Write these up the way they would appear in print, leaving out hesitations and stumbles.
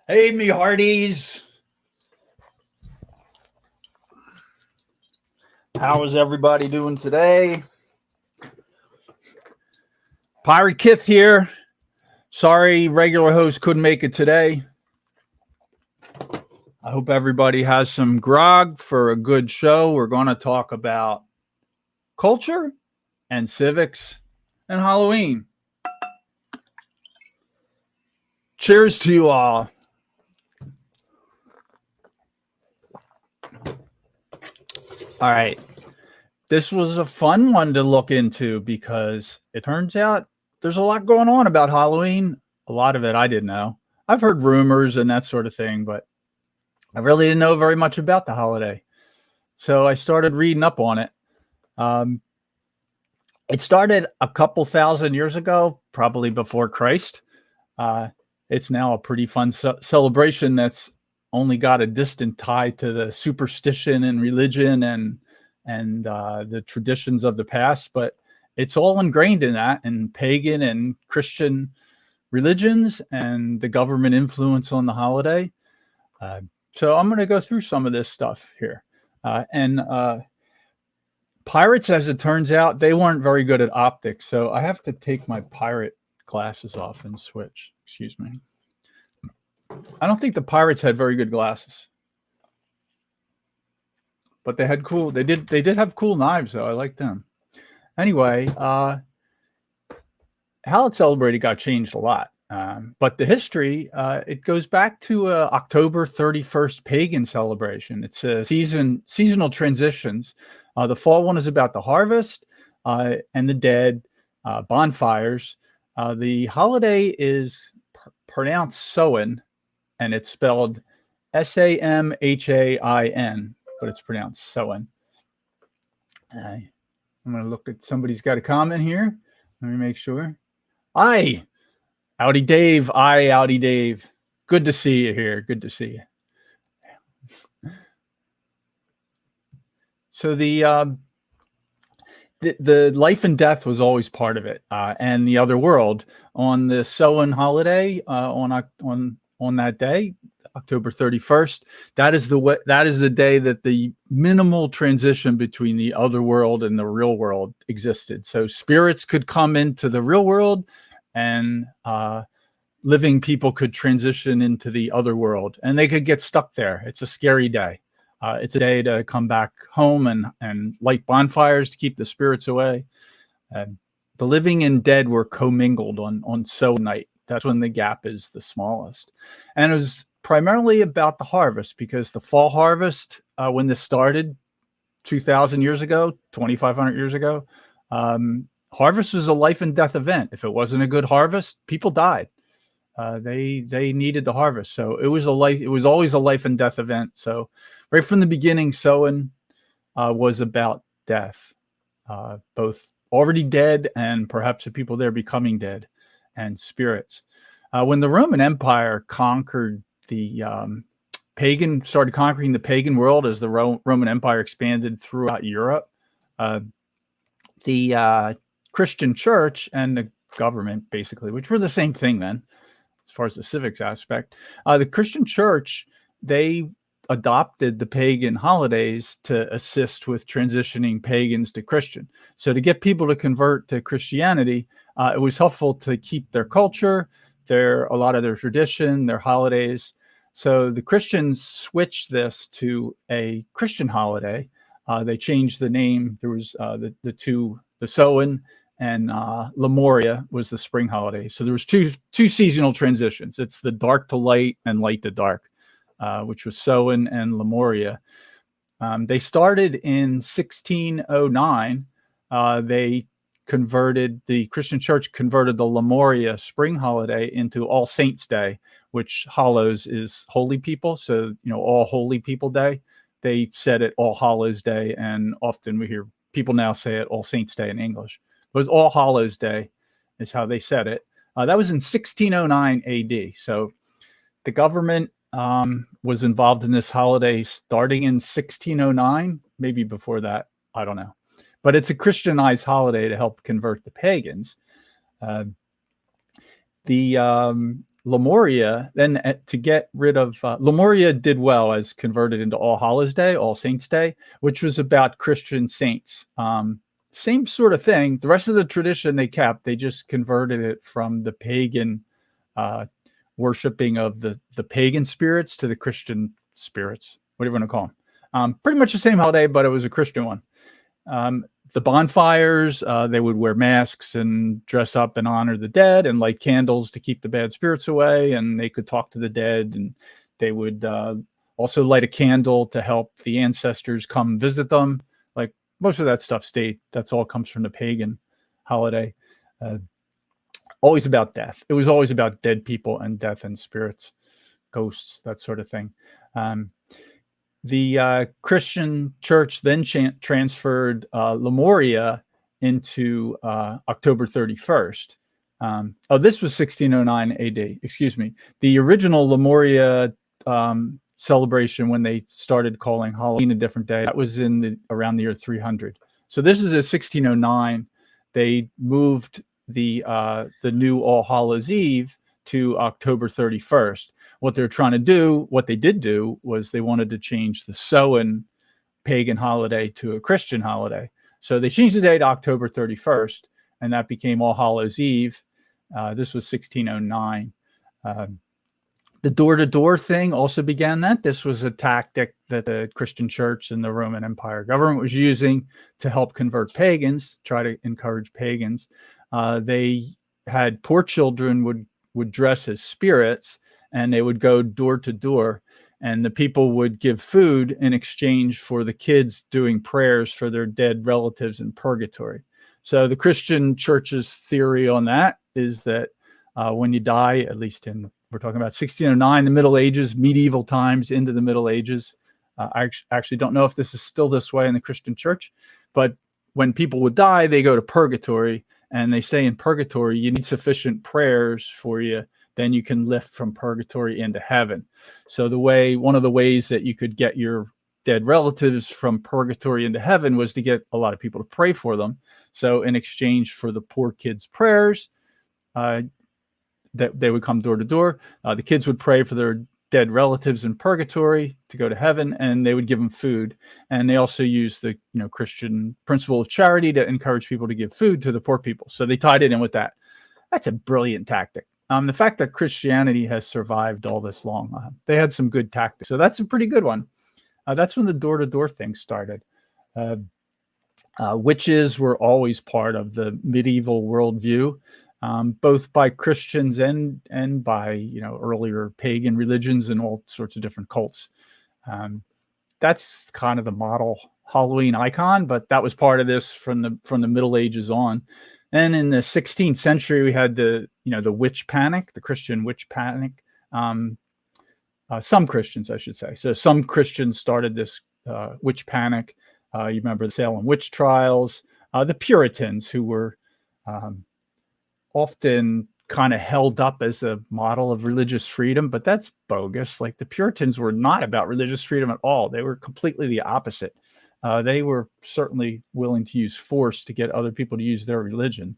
Hey, me hearties. How is everybody doing today? Pirate Kith here. Sorry, regular host couldn't make it today. I hope everybody has some grog for a good show. We're going to talk about culture and civics and Halloween. Cheers to you all. All right. This was a fun one to look into because it turns out there's a lot going on about Halloween. A lot of it I didn't know. I've heard rumors and that sort of thing, but I really didn't know very much about the holiday. So I started reading up on it. It started a couple thousand years ago, probably before Christ. It's now a pretty fun celebration that's only got a distant tie to the superstition and religion and the traditions of the past, but it's all ingrained in that, and pagan and Christian religions and the government influence on the holiday. So I'm going to go through some of this stuff here. Pirates, as it turns out, they weren't very good at optics, so I have to take my pirate glasses off and switch. Excuse me. I don't think the pirates had very good glasses. But they had cool. They did have cool knives, though. I like them. Anyway, how it's celebrated got changed a lot. But the history, it goes back to October 31st pagan celebration. It's seasonal transitions. The fall one is about the harvest and the dead, bonfires. The holiday is pronounced Samhain, and it's spelled Samhain. But it's pronounced Samhain. I'm going to look at somebody's got a comment here. Let me make sure. Aye. Howdy, Dave. Aye, howdy, Dave. Good to see you here. Good to see you. So the life and death was always part of it, and the other world. On the Samhain holiday, on that day, October 31st, that is the day that the minimal transition between the other world and the real world existed. So spirits could come into the real world, and living people could transition into the other world, and they could get stuck there. It's a scary day. It's a day to come back home and light bonfires to keep the spirits away. The living and dead were commingled on Samhain night. That's when the gap is the smallest, and it was primarily about the harvest, because the fall harvest, when this started 2,000 years ago, 2,500 years ago, harvest was a life and death event. If it wasn't a good harvest, people died. They needed the harvest, so it was always a life and death event. So right from the beginning, Samhain was about death, both already dead and perhaps the people there becoming dead, and spirits. When the Roman Empire conquered started conquering the pagan world, as the Roman Empire expanded throughout Europe, the Christian church and the government, basically, which were the same thing then, as far as the civics aspect, the Christian church, they adopted the pagan holidays to assist with transitioning pagans to Christian. So to get people to convert to Christianity, it was helpful to keep their culture, a lot of their tradition, their holidays. So the Christians switched this to a Christian holiday. They changed the name. There was the Samhain and Lemuria was the spring holiday. So there was two seasonal transitions. It's the dark to light and light to dark, which was Samhain and Lemuria. They started in 1609. The Christian church converted the Lemuria spring holiday into All Saints Day, which Hallows is holy people. So, All Holy People Day. They said it All Hallows Day, and often we hear people now say it All Saints Day in English. It was All Hallows Day is how they said it. That was in 1609 AD. So the government was involved in this holiday starting in 1609, maybe before that. I don't know. But it's a Christianized holiday to help convert the pagans. The Lemuria, then to get rid of Lemuria did well as converted into All Hallows Day, All Saints Day, which was about Christian saints. Same sort of thing. The rest of the tradition they kept, they just converted it from the pagan worshiping of the pagan spirits to the Christian spirits, whatever you want to call them. Pretty much the same holiday, but it was a Christian one. The bonfires, they would wear masks and dress up and honor the dead and light candles to keep the bad spirits away. And they could talk to the dead, and they would also light a candle to help the ancestors come visit them. Like most of that stuff stayed. That's all comes from the pagan holiday. Always about death. It was always about dead people and death and spirits, ghosts, that sort of thing. The Christian church then transferred Lemuria into October 31st. This was 1609 AD. Excuse me. The original Lemuria celebration, when they started calling Halloween a different day, that was around the year 300. So this is a 1609. They moved the new All Hallows Eve to October 31st. What they're trying to do, what they did do, was they wanted to change the Samhain pagan holiday to a Christian holiday. So they changed the date to October 31st, and that became All Hallows Eve. This was 1609. The door-to-door thing also began that. This was a tactic that the Christian church and the Roman Empire government was using to help convert pagans, try to encourage pagans. They had poor children would dress as spirits, and they would go door to door, and the people would give food in exchange for the kids doing prayers for their dead relatives in purgatory. So the Christian church's theory on that is that when you die, at least we're talking about 1609, the Middle Ages, medieval times into the Middle Ages. I actually don't know if this is still this way in the Christian church, but when people would die, they go to purgatory, and they say in purgatory, you need sufficient prayers for you, then you can lift from purgatory into heaven. So one of the ways that you could get your dead relatives from purgatory into heaven was to get a lot of people to pray for them. So in exchange for the poor kids' prayers, that they would come door to door. The kids would pray for their dead relatives in purgatory to go to heaven, and they would give them food. And they also used the Christian principle of charity to encourage people to give food to the poor people. So they tied it in with that. That's a brilliant tactic. The fact that Christianity has survived all this long, they had some good tactics. So that's a pretty good one. That's when the door-to-door thing started. Witches were always part of the medieval worldview, both by Christians and by earlier pagan religions and all sorts of different cults. That's kind of the model Halloween icon, but that was part of this from the Middle Ages on. And in the 16th century, we had the witch panic, the Christian witch panic. Some Christians, I should say. So some Christians started this witch panic. You remember the Salem witch trials. The Puritans, who were often kind of held up as a model of religious freedom, but that's bogus. Like, the Puritans were not about religious freedom at all. They were completely the opposite. They were certainly willing to use force to get other people to use their religion.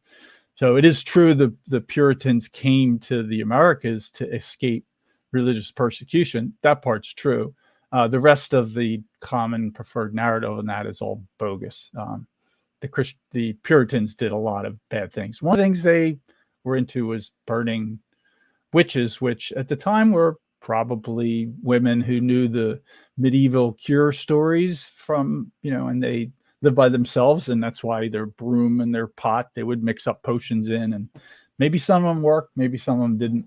So it is true the Puritans came to the Americas to escape religious persecution. That part's true. The rest of the common preferred narrative on that is all bogus. The Puritans did a lot of bad things. One of the things they were into was burning witches, which at the time were probably women who knew the medieval cure stories from, and they lived by themselves, and that's why their broom and their pot, they would mix up potions in, and maybe some of them worked, maybe some of them didn't.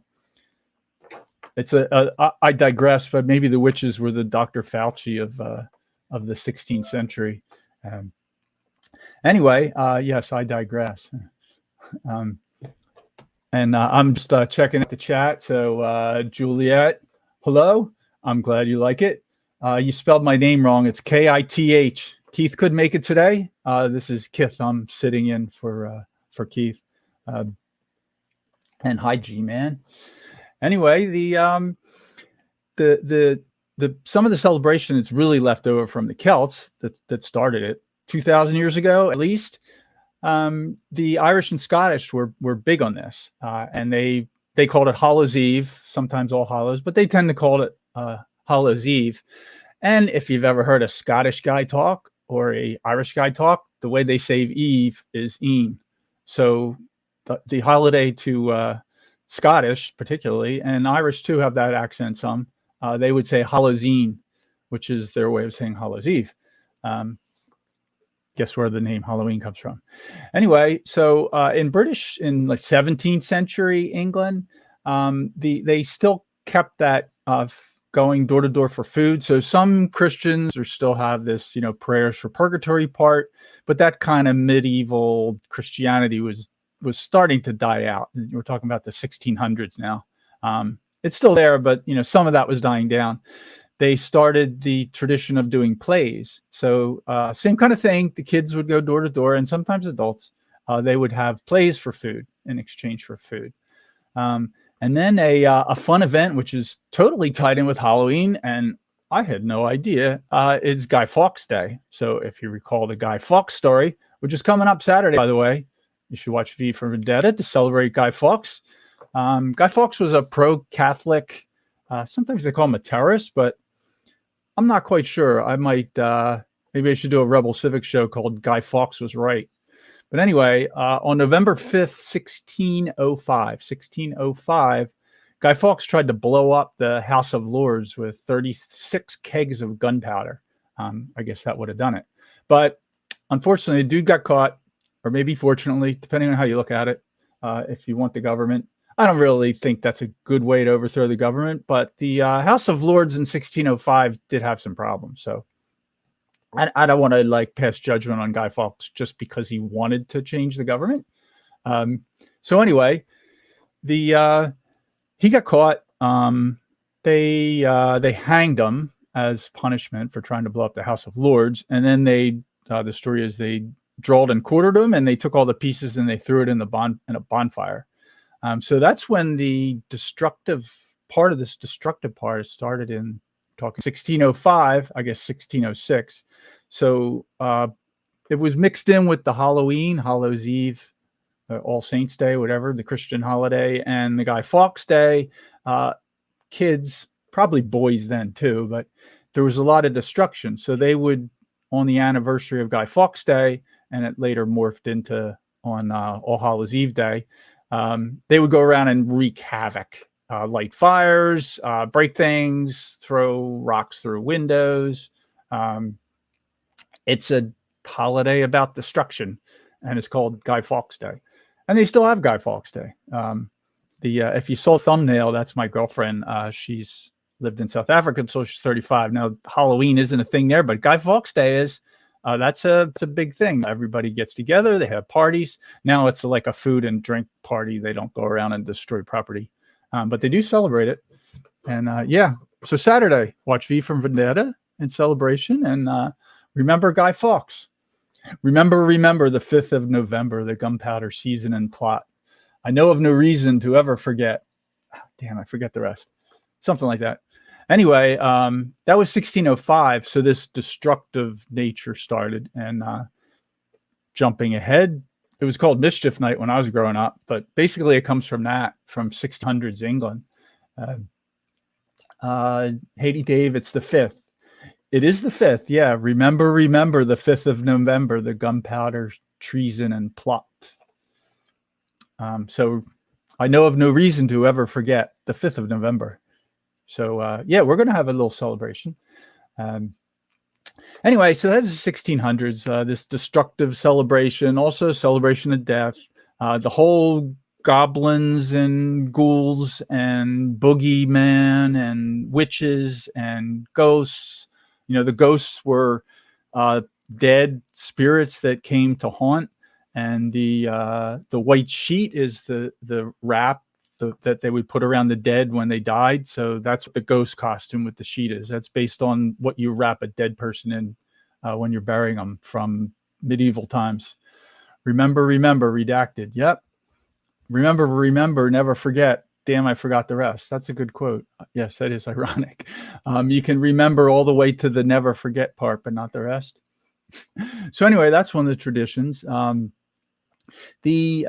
I digress, but maybe the witches were the Dr. Fauci of the 16th century. Anyway, yes, I digress. And I'm just checking at the chat. So Juliet, hello. I'm glad you like it. You spelled my name wrong. It's Kith. Keith couldn't make it today. This is Kith. I'm sitting in for Keith. And hi, G-Man. Anyway, the some of the celebration is really left over from the Celts that started it 2,000 years ago, at least. The Irish and Scottish were big on this, and they they called it Hallows Eve, sometimes All Hallows, but they tend to call it Hallows Eve. And if you've ever heard a Scottish guy talk or a Irish guy talk, the way they say Eve is een. So the holiday to Scottish particularly, and Irish too have that accent some, they would say Halloween, which is their way of saying Hallows Eve. Guess where the name Halloween comes from. Anyway, so in like 17th century England, they still kept that going door to door for food. So some Christians still have this, prayers for purgatory part, but that kind of medieval Christianity was starting to die out. We're talking about the 1600s now. It's still there, but some of that was dying down. They started the tradition of doing plays. So same kind of thing. The kids would go door to door, and sometimes adults. They would have plays for food in exchange for food. And then a fun event, which is totally tied in with Halloween, and I had no idea, is Guy Fawkes Day. So if you recall the Guy Fawkes story, which is coming up Saturday, by the way, you should watch V for Vendetta to celebrate Guy Fawkes. Guy Fawkes was a pro-Catholic, sometimes they call him a terrorist, but I'm not quite sure. I might, maybe I should do a Rebel Civics show called Guy Fawkes Was Right. But anyway, on November 5th, 1605, Guy Fawkes tried to blow up the House of Lords with 36 kegs of gunpowder. I guess that would have done it. But unfortunately, the dude got caught, or maybe fortunately, depending on how you look at it, if you want the government. I don't really think that's a good way to overthrow the government, but the House of Lords in 1605 did have some problems. So I don't want to pass judgment on Guy Fawkes just because he wanted to change the government. So anyway, he got caught. They hanged him as punishment for trying to blow up the House of Lords, and then the story is they drawled and quartered him, and they took all the pieces and they threw it in a bonfire. So that's when the destructive part started in talking 1605, I guess 1606. So it was mixed in with the Halloween, Hallows Eve, All Saints Day, whatever, the Christian holiday, and the Guy Fawkes Day. Kids, probably boys then too, but there was a lot of destruction. So they would, on the anniversary of Guy Fawkes Day, and it later morphed into on All Hallows Eve Day, they would go around and wreak havoc, light fires, break things, throw rocks through windows. It's a holiday about destruction, and it's called Guy Fawkes Day. And they still have Guy Fawkes Day. If you saw a thumbnail, that's my girlfriend. She's lived in South Africa until she's 35. Now, Halloween isn't a thing there, but Guy Fawkes Day is. That's a big thing. Everybody gets together. They have parties. Now it's like a food and drink party. They don't go around and destroy property, but they do celebrate it. And so Saturday, watch V from Vendetta in celebration, and remember Guy Fawkes. Remember the 5th of November, the gunpowder season and plot. I know of no reason to ever forget. Damn, I forget the rest. Something like that. Anyway, that was 1605. So this destructive nature started, and jumping ahead, it was called Mischief Night when I was growing up, but basically it comes from 1600s England. Haiti Dave, it's the 5th. It is the 5th. Yeah. Remember the 5th of November, the gunpowder treason and plot. So I know of no reason to ever forget the 5th of November. So, we're going to have a little celebration. Anyway, so that's the 1600s, this destructive celebration, also celebration of death, the whole goblins and ghouls and boogeyman and witches and ghosts. The ghosts were dead spirits that came to haunt, and the white sheet is the wrap that they would put around the dead when they died. So that's what the ghost costume with the sheet is. That's based on what you wrap a dead person in when you're burying them from medieval times. Remember, redacted. Yep. Remember, never forget. Damn, I forgot the rest. That's a good quote. Yes, that is ironic. You can remember all the way to the never forget part, but not the rest. So anyway, that's one of the traditions. The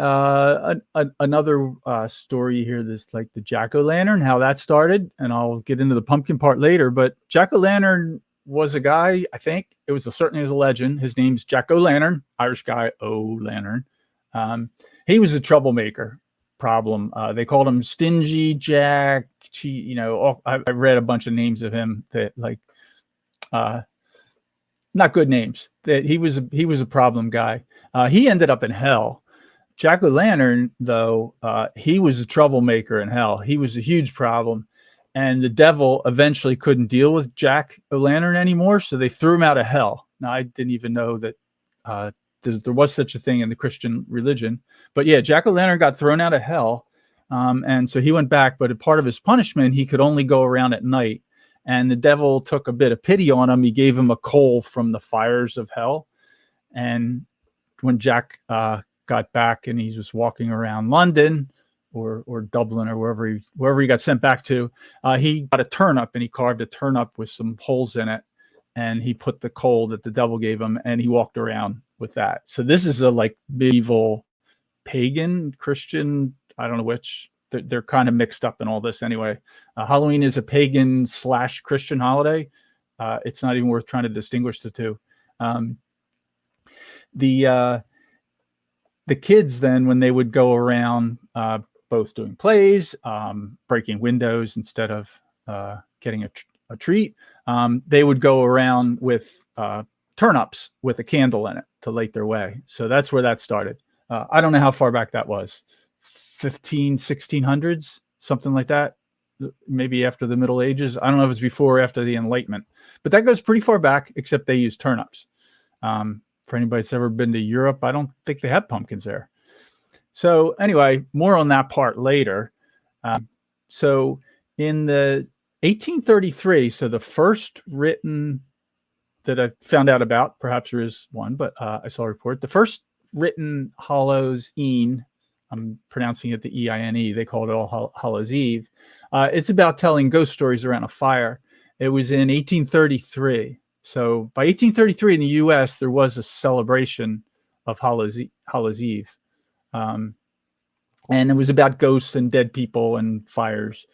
another story here, this like the jack-o'-lantern, how that started, and I'll get into the pumpkin part later. But jack-o'-lantern was a guy, I think it was certainly a legend. His name's Jack O'Lantern, Irish guy, O'Lantern. He was a troublemaker. Problem. They called him Stingy Jack. I read a bunch of names of him that like, not good names. That he was a problem guy. He ended up in hell. Jack O'Lantern, though, he was a troublemaker in hell. He was a huge problem. And the devil eventually couldn't deal with Jack O'Lantern anymore, so they threw him out of hell. Now, I didn't even know that there was such a thing in the Christian religion. But yeah, Jack O'Lantern got thrown out of hell. And so he went back, but a part of his punishment, he could only go around at night. And the devil took a bit of pity on him. He gave him a coal from the fires of hell. And when Jack got back and he was walking around London or Dublin or wherever he got sent back to, he got a turnip and he carved a turnip with some holes in it. And he put the coal that the devil gave him and he walked around with that. So this is a like medieval pagan Christian, I don't know which. They're kind of mixed up in all this anyway. Halloween is a pagan / Christian holiday. It's not even worth trying to distinguish the two. The kids then, when they would go around both doing plays, breaking windows instead of getting a treat, they would go around with turnips with a candle in it to light their way. So that's where that started. I don't know how far back that was. 1600s, something like that. Maybe after the Middle Ages. I don't know if it's before or after the Enlightenment, but that goes pretty far back, except they use turnips. For anybody that's ever been to Europe, I don't think they have pumpkins there. So anyway, more on that part later. So in the 1833, so the first written that I found out about, perhaps there is one, but I saw a report, the first written Hallows-E'en, I'm pronouncing it the E-I-N-E. They called it All Hallows Eve. It's about telling ghost stories around a fire. It was in 1833. So by 1833 in the U.S., there was a celebration of Hallows Eve. And it was about ghosts and dead people and fires.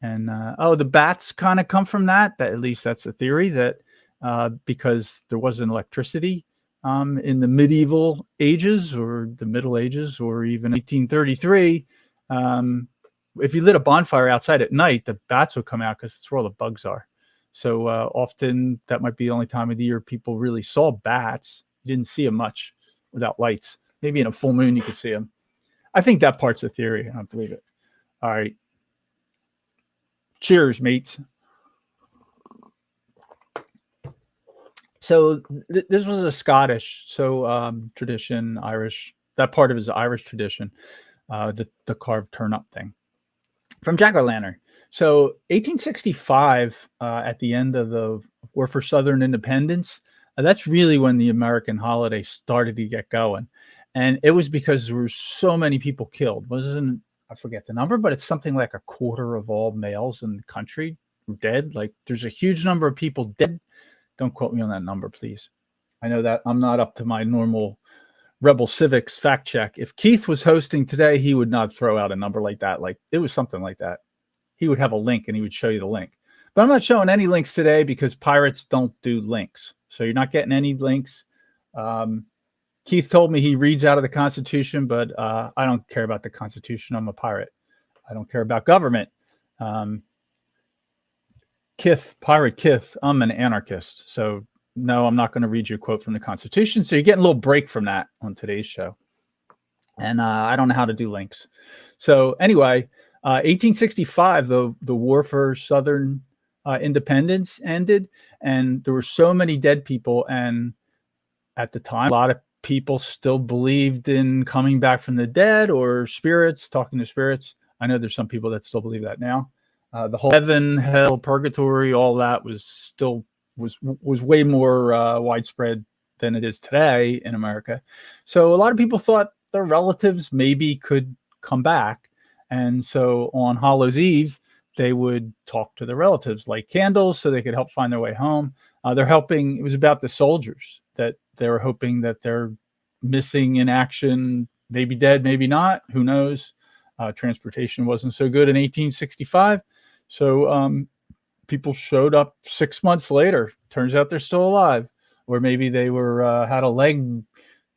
And, the bats kind of come from that. At least that's a theory, that because there wasn't electricity, in the medieval ages or the Middle Ages or even 1833, if you lit a bonfire outside at night, the bats would come out because it's where all the bugs are. So often that might be the only time of the year people really saw bats. You didn't see them much without lights. Maybe in a full moon you could see them. I think that part's a theory. I don't believe it. All right. Cheers, mates. So this was a Scottish tradition, Irish. That part of it is Irish tradition, the carved turnip thing from jack-o'-lantern. So 1865, at the end of the War for Southern Independence, that's really when the American holiday started to get going. And it was because there were so many people killed. I forget the number, but it's something like a quarter of all males in the country dead. Like there's a huge number of people dead. Don't quote me on that number, please. I know that I'm not up to my normal Rebel Civics fact check. If Keith was hosting today, he would not throw out a number like that. Like it was something like that. He would have a link and he would show you the link. But I'm not showing any links today because pirates don't do links. So you're not getting any links. Keith told me he reads out of the Constitution, but I don't care about the Constitution. I'm a pirate. I don't care about government. Pirate Kith, I'm an anarchist. So no, I'm not going to read you a quote from the Constitution. So you're getting a little break from that on today's show. And I don't know how to do links. So anyway, 1865, the War for Southern Independence ended, and there were so many dead people. And at the time, a lot of people still believed in coming back from the dead or spirits, talking to spirits. I know there's some people that still believe that now. The whole heaven, hell, purgatory, all that was way more widespread than it is today in America. So a lot of people thought their relatives maybe could come back. And so on Hallows Eve, they would talk to their relatives, light candles so they could help find their way home. It was about the soldiers that they were hoping that their missing in action maybe dead, maybe not. Who knows? Transportation wasn't so good in 1865. So people showed up 6 months later. Turns out they're still alive. Or maybe they were had a leg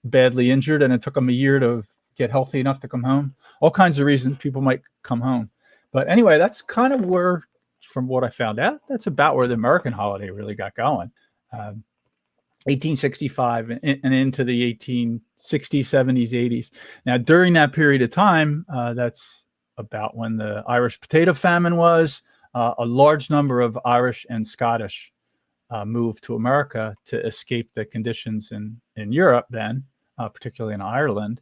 badly injured and it took them a year to get healthy enough to come home. All kinds of reasons people might come home. But anyway, that's kind of where, from what I found out, that's about where the American holiday really got going. 1865 and into the 1860s, 70s, 80s. Now, during that period of time, that's about when the Irish potato famine was. A large number of Irish and Scottish moved to America to escape the conditions in Europe then, particularly in Ireland.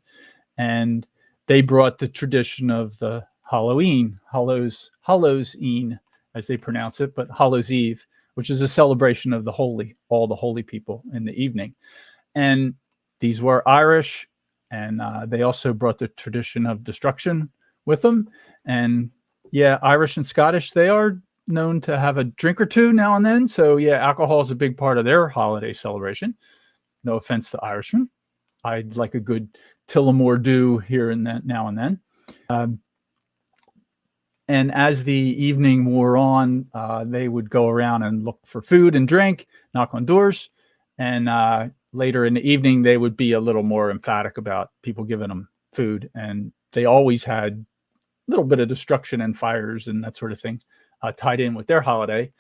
And they brought the tradition of the Halloween, Hallows-Een, as they pronounce it, but Hallows Eve, which is a celebration of all the holy people in the evening. And these were Irish, and they also brought the tradition of destruction with them. And yeah, Irish and Scottish, they are known to have a drink or two now and then. So yeah, alcohol is a big part of their holiday celebration. No offense to Irishmen. I'd like a good Tullamore Dew here and then, now and then. And as the evening wore on, they would go around and look for food and drink, knock on doors. And later in the evening, they would be a little more emphatic about people giving them food. And they always had a little bit of destruction and fires and that sort of thing tied in with their holiday.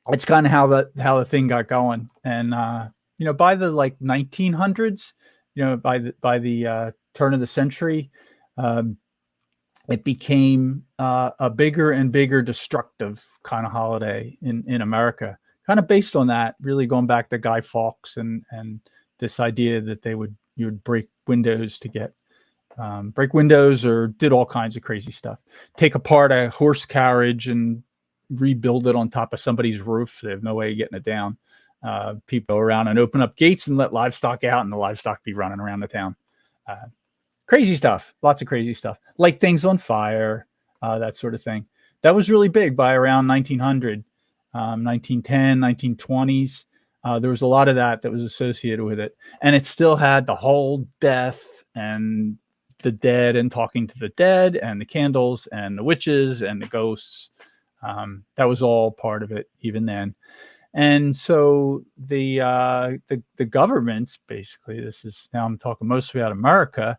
It's kind of how the thing got going. And, by the 1900s, by the turn of the century, it became a bigger and bigger destructive kind of holiday in America, kind of based on that, really going back to Guy Fawkes and this idea that you would break windows to get break windows or did all kinds of crazy stuff. Take apart a horse carriage and rebuild it on top of somebody's roof. They have no way of getting it down. People go around and open up gates and let livestock out, and the livestock be running around the town. Crazy stuff, lots of crazy stuff. Light things on fire, that sort of thing. That was really big by around 1900, 1910, 1920s. There was a lot of that was associated with it. And it still had the whole death and the dead and talking to the dead and the candles and the witches and the ghosts. That was all part of it even then. And so the governments, basically, this is now I'm talking mostly about America,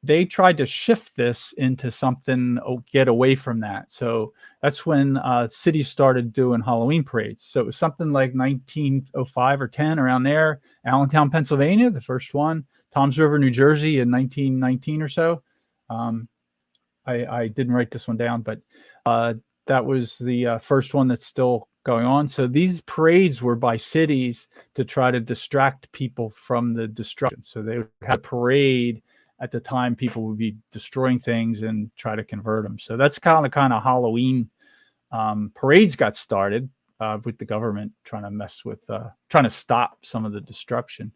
they tried to shift this into something, get away from that. So that's when cities started doing Halloween parades. So it was something like 1905 or 10, around there. Allentown, Pennsylvania, the first one. Toms River, New Jersey in 1919 or so. I didn't write this one down, but that was the first one that's still going on. So these parades were by cities to try to distract people from the destruction. So they would have a parade at the time people would be destroying things and try to convert them. So that's kind of Halloween parades got started with the government trying to mess with, trying to stop some of the destruction.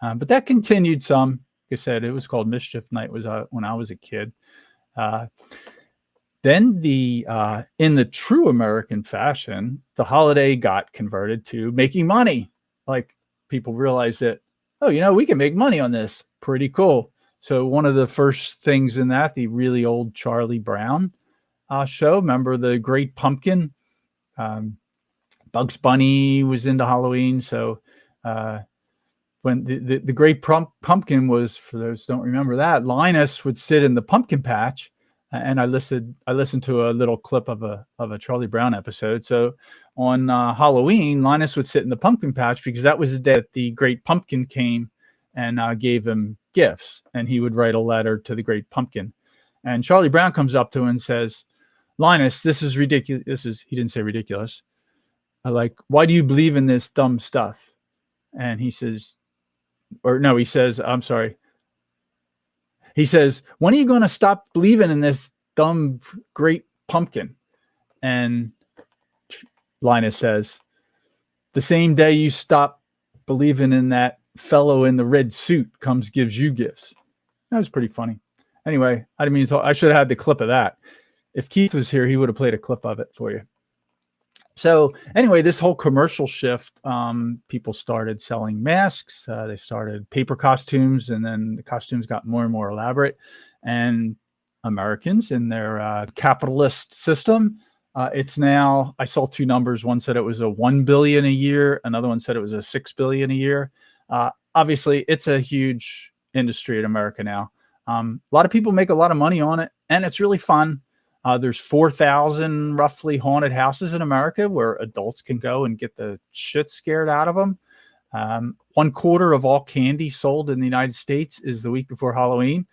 But that continued some. Like I said, it was called Mischief Night when I was a kid. Then in the true American fashion, the holiday got converted to making money. Like people realized that, we can make money on this. Pretty cool. So one of the first things in that, the really old Charlie Brown show, remember the Great Pumpkin? Bugs Bunny was into Halloween. So when the Great Pumpkin was, for those who don't remember that, Linus would sit in the pumpkin patch. And I listened to a little clip of a Charlie Brown episode. So on Halloween, Linus would sit in the pumpkin patch because that was the day that the Great Pumpkin came and gave him gifts. And he would write a letter to the Great Pumpkin. And Charlie Brown comes up to him and says, "Linus, this is ridiculous." He didn't say ridiculous. Why do you believe in this dumb stuff? And he says, I'm sorry. He says, "When are you going to stop believing in this dumb Great Pumpkin?" And Linus says, "The same day you stop believing in that fellow in the red suit gives you gifts." That was pretty funny. Anyway, I didn't mean to talk. I should have had the clip of that. If Keith was here, he would have played a clip of it for you. So anyway, this whole commercial shift, people started selling masks. They started paper costumes, and then the costumes got more and more elaborate. And Americans in their capitalist system, it's now. I saw two numbers. One said it was a 1 billion a year. Another one said it was a 6 billion a year. Obviously, it's a huge industry in America now. A lot of people make a lot of money on it, and it's really fun. There's 4,000 roughly haunted houses in America where adults can go and get the shit scared out of them. 1/4 of all candy sold in the United States is the week before Halloween.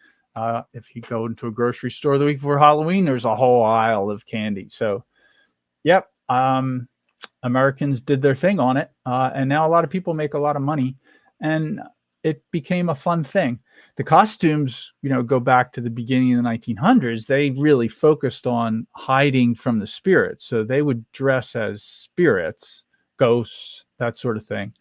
If you go into a grocery store the week before Halloween, there's a whole aisle of candy. So, yep, Americans did their thing on it. And now a lot of people make a lot of money. And it became a fun thing. The costumes, go back to the beginning of the 1900s. They really focused on hiding from the spirits. So they would dress as spirits, ghosts, that sort of thing.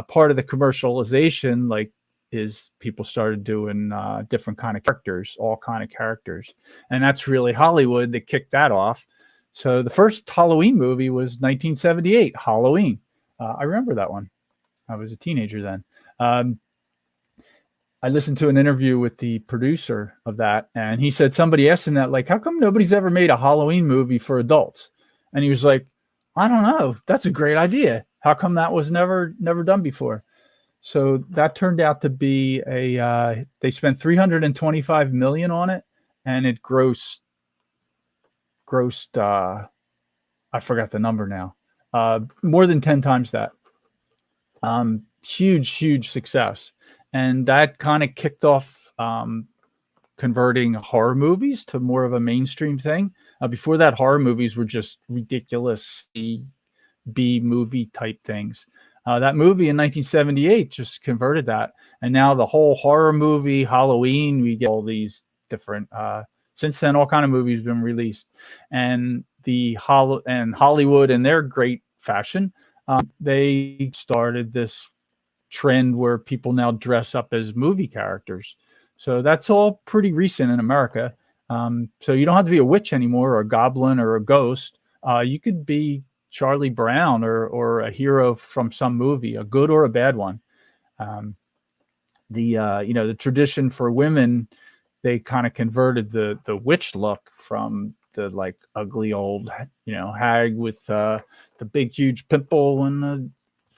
Part of the commercialization, is people started doing different kind of characters, all kind of characters. And that's really Hollywood that kicked that off. So the first Halloween movie was 1978, Halloween. I remember that one. I was a teenager then. I listened to an interview with the producer of that, and he said somebody asked him that, how come nobody's ever made a Halloween movie for adults? And he was like, I don't know. That's a great idea. How come that was never done before? So that turned out to be they spent $325 million on it, and it grossed I forgot the number now, more than 10 times that. Huge success. And that kind of kicked off converting horror movies to more of a mainstream thing. Before that, horror movies were just ridiculous B movie type things. That movie in 1978 just converted that. And now the whole horror movie, Halloween, we get all these different, since then, all kind of movies have been released. And Hollywood, in their great fashion, they started this trend where people now dress up as movie characters. So that's all pretty recent in America. So you don't have to be a witch anymore, or a goblin, or a ghost. You could be Charlie Brown or a hero from some movie, a good or a bad one. The tradition for women, they kind of converted the witch look from the ugly old hag with the big huge pimple and the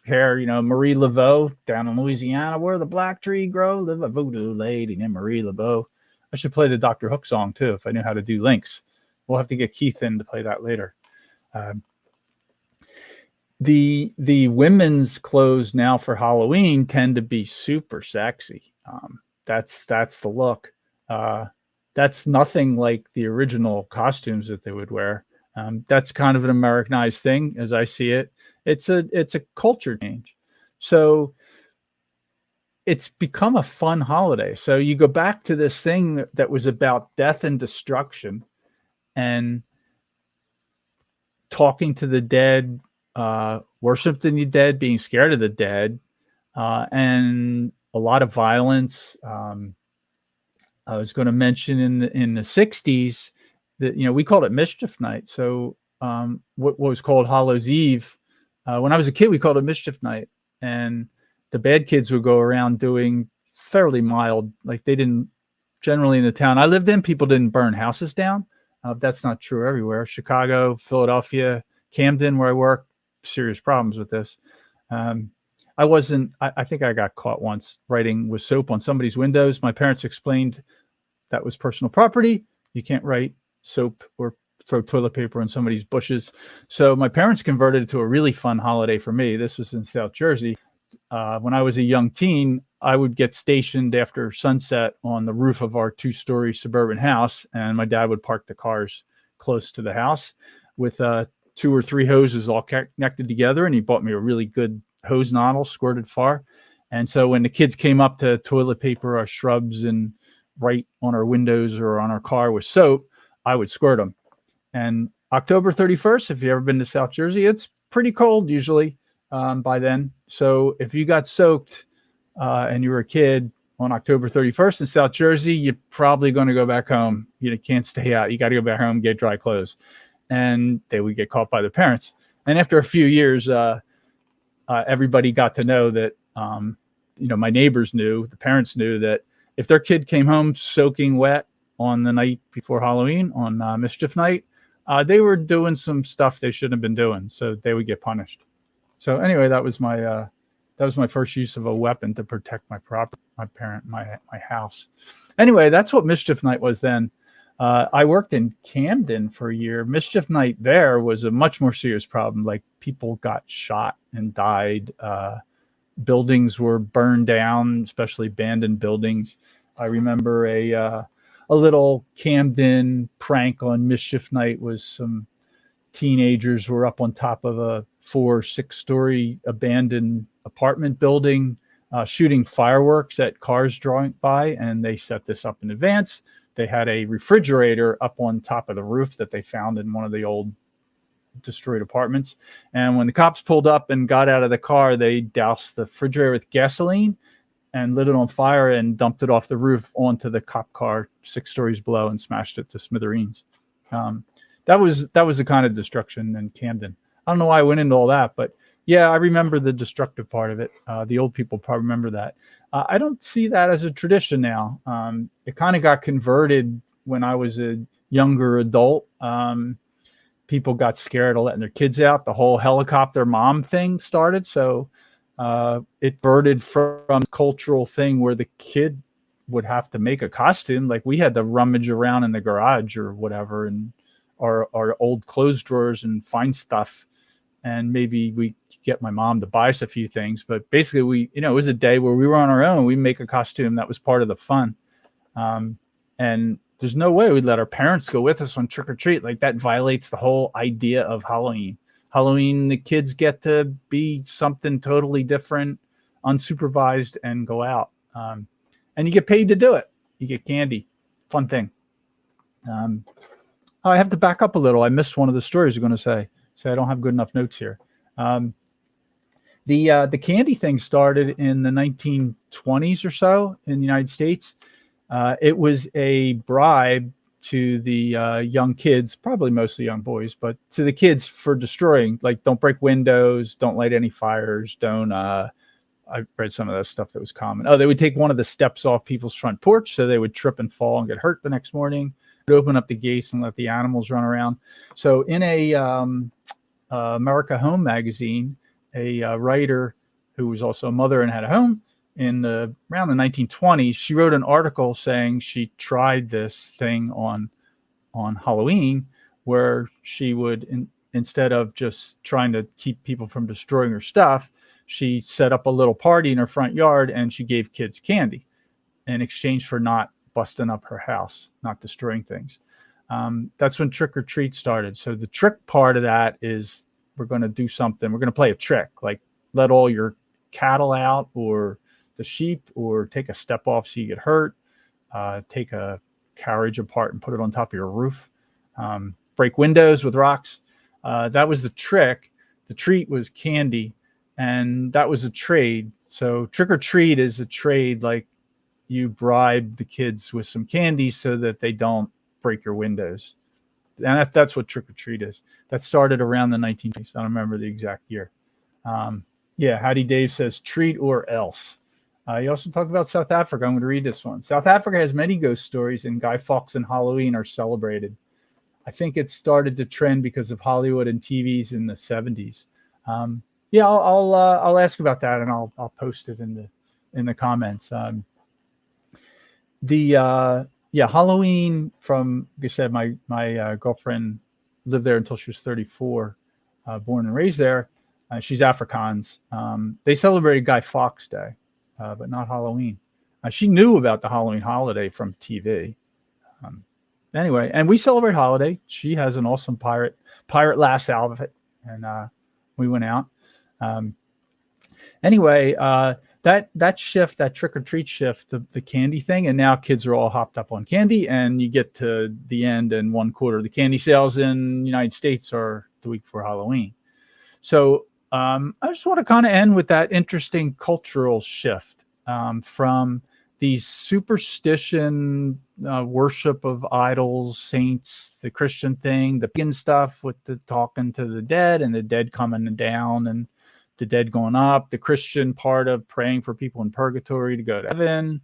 hair, Marie Laveau down in Louisiana, where the black tree grow, live a voodoo lady named Marie Laveau. I should play the Dr. Hook song too if I knew how to do links. We'll have to get Keith in to play that later. The women's clothes now for Halloween tend to be super sexy. That's the look. That's nothing like the original costumes that they would wear. That's kind of an Americanized thing, as I see it. It's a culture change. So it's become a fun holiday. So you go back to this thing that was about death and destruction, and talking to the dead, worshiping the dead, being scared of the dead, and a lot of violence. I was going to mention in the 60s that, we called it Mischief Night. So what was called Hallows Eve, when I was a kid, we called it Mischief Night. And the bad kids would go around doing fairly mild, they didn't, generally in the town I lived in, people didn't burn houses down. That's not true everywhere. Chicago, Philadelphia, Camden, where I work, serious problems with this. I think I got caught once writing with soap on somebody's windows. My parents explained that was personal property. You can't write soap or throw toilet paper in somebody's bushes. So my parents converted it to a really fun holiday for me. This was in South Jersey. When I was a young teen, I would get stationed after sunset on the roof of our 2-story suburban house, and my dad would park the cars close to the house with 2 or 3 hoses all connected together, and he bought me a really good hose nozzle, squirted far. And so when the kids came up to toilet paper our shrubs and write on our windows or on our car with soap, I would squirt them. And October 31st, if you've ever been to South Jersey, it's pretty cold usually by then. So if you got soaked and you were a kid on October 31st in South Jersey, you're probably going to go back home. You can't stay out. You got to go back home and get dry clothes. And they would get caught by the parents. And after a few years, everybody got to know that, my neighbors knew, the parents knew that if their kid came home soaking wet on the night before Halloween, on mischief night, they were doing some stuff they shouldn't have been doing, so they would get punished. So anyway, that was my first use of a weapon to protect my property, my house. Anyway, that's what mischief night was then. I worked in Camden for a year. Mischief night there was a much more serious problem. Like, people got shot and died. Buildings were burned down, especially abandoned buildings. I remember a little Camden prank on mischief night was some teenagers were up on top of a 4 or 6 story abandoned apartment building, shooting fireworks at cars driving by, and they set this up in advance. They had a refrigerator up on top of the roof that they found in one of the old destroyed apartments. And when the cops pulled up and got out of the car, they doused the refrigerator with gasoline and lit it on fire and dumped it off the roof onto the cop car 6 stories below and smashed it to smithereens. That was the kind of destruction in Camden. I don't know why I went into all that, but yeah, I remember the destructive part of it. The old people probably remember that. I don't see that as a tradition now. It kind of got converted when I was a younger adult. People got scared of letting their kids out. The whole helicopter mom thing started. So it birded from cultural thing where the kid would have to make a costume. Like, we had to rummage around in the garage or whatever and our old clothes drawers and find stuff. And maybe we get my mom to buy us a few things. But basically, it was a day where we were on our own. We make a costume. That was part of the fun. And there's no way we'd let our parents go with us on trick or treat. Like, that violates the whole idea of Halloween. Halloween, the kids get to be something totally different, unsupervised, and go out. And you get paid to do it. You get candy. Fun thing. I have to back up a little. I missed one of the stories I'm going to say. So I don't have good enough notes here. The candy thing started in the 1920s or so in the United States. It was a bribe to the young kids, probably mostly young boys, but to the kids for destroying, like, don't break windows, don't light any fires, don't, I read some of that stuff that was common. Oh, they would take one of the steps off people's front porch so they would trip and fall and get hurt the next morning. Would open up the gates and let the animals run around. So in a America Home magazine, a writer who was also a mother and had a home around the 1920s, she wrote an article saying she tried this thing on Halloween, where she would, instead of just trying to keep people from destroying her stuff, she set up a little party in her front yard and she gave kids candy in exchange for not busting up her house, not destroying things. That's when trick or treat started. So the trick part of that is, we're going to do something. We're going to play a trick, like let all your cattle out or the sheep, or take a step off so you get hurt, take a carriage apart and put it on top of your roof, break windows with rocks. That was the trick. The treat was candy, and that was a trade. So trick or treat is a trade, like you bribe the kids with some candy so that they don't break your windows. And that's what trick or treat is. That started around the 1920s. I don't remember the exact year. Howdy Dave says treat or else. You also talked about South Africa. I'm going to read this one. South Africa has many ghost stories, and Guy Fawkes and Halloween are celebrated. I think it started to trend because of Hollywood and TVs in the 70s. I'll ask about that, and I'll post it in the comments. Halloween, from, like I said, my girlfriend lived there until she was 34, born and raised there. She's Afrikaans. They celebrated Guy Fawkes Day, but not Halloween. She knew about the Halloween holiday from TV. Anyway, and we celebrate holiday. She has an awesome pirate lass outfit, and we went out. That shift, that trick or treat shift, the candy thing, and now kids are all hopped up on candy, and you get to the end and 1/4. The candy sales in the United States are the week before Halloween. So I just want to kind of end with that interesting cultural shift from these superstition, worship of idols, saints, the Christian thing, the pagan stuff with the talking to the dead and the dead coming down and the dead going up, the Christian part of praying for people in purgatory to go to heaven,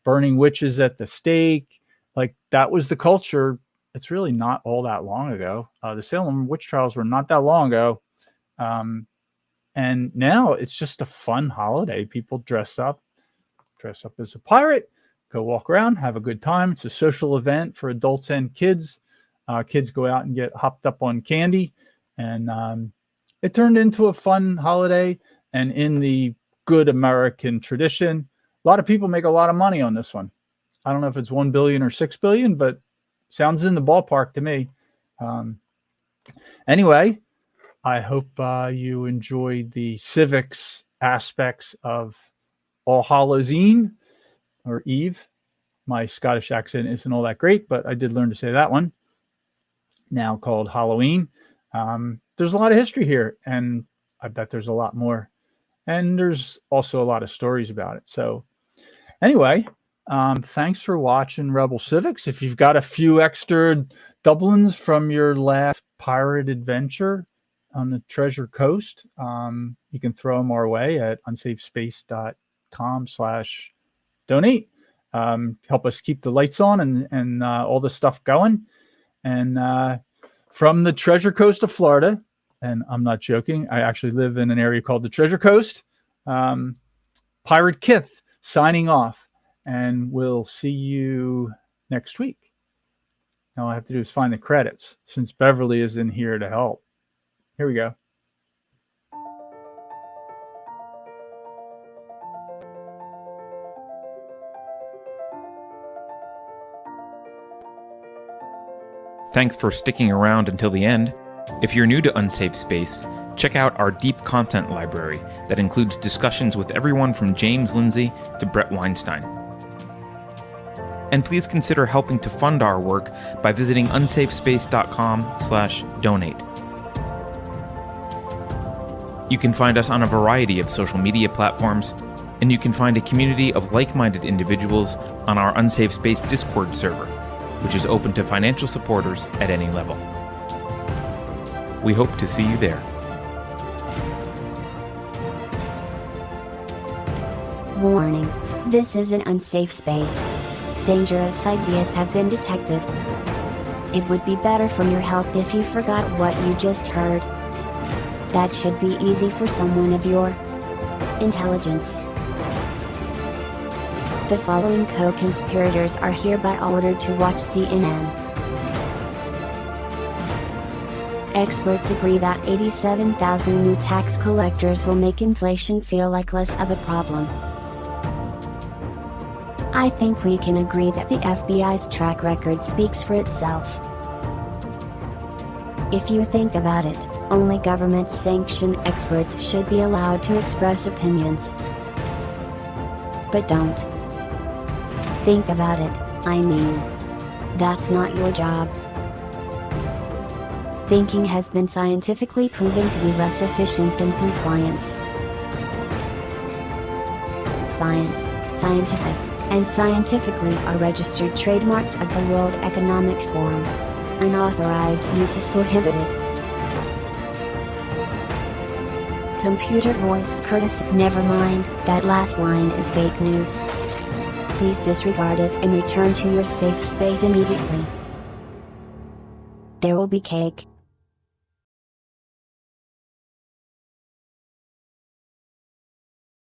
burning witches at the stake. Like, that was the culture. It's really not all that long ago. The Salem witch trials were not that long ago. And now it's just a fun holiday. People dress up as a pirate, go walk around, have a good time. It's a social event for adults and kids. Kids go out and get hopped up on candy. And it turned into a fun holiday. And in the good American tradition, a lot of people make a lot of money on this one. I don't know if it's 1 billion or 6 billion, but sounds in the ballpark to me. Anyway, I hope you enjoyed the civics aspects of All Hallows Eve or Eve. My Scottish accent isn't all that great, but I did learn to say that one. Now called Halloween. There's a lot of history here, and I bet there's a lot more. And there's also a lot of stories about it. So anyway, thanks for watching Rebel Civics. If you've got a few extra Dublins from your last pirate adventure on the Treasure Coast, you can throw them our way at unsafespace.com/donate. Help us keep the lights on and all the stuff going. And from the Treasure Coast of Florida, and I'm not joking, I actually live in an area called the Treasure Coast, Pirate Kith signing off, and we'll see you next week. Now all I have to do is find the credits, since Beverly is in here to help. Here we go. Thanks for sticking around until the end. If you're new to Unsafe Space, check out our deep content library that includes discussions with everyone from James Lindsay to Brett Weinstein. And please consider helping to fund our work by visiting unsafespace.com/donate. You can find us on a variety of social media platforms, and you can find a community of like-minded individuals on our Unsafe Space Discord server, which is open to financial supporters at any level. We hope to see you there. Warning. This is an unsafe space. Dangerous ideas have been detected. It would be better for your health if you forgot what you just heard. That should be easy for someone of your intelligence. The following co-conspirators are hereby ordered to watch CNN. Experts agree that 87,000 new tax collectors will make inflation feel like less of a problem. I think we can agree that the FBI's track record speaks for itself. If you think about it, only government-sanctioned experts should be allowed to express opinions. But don't. Think about it, I mean. That's not your job. Thinking has been scientifically proven to be less efficient than compliance. Science, scientific, and scientifically are registered trademarks of the World Economic Forum. Unauthorized use is prohibited. Computer voice courtesy. Never mind, that last line is fake news. Please disregard it and return to your safe space immediately. There will be cake.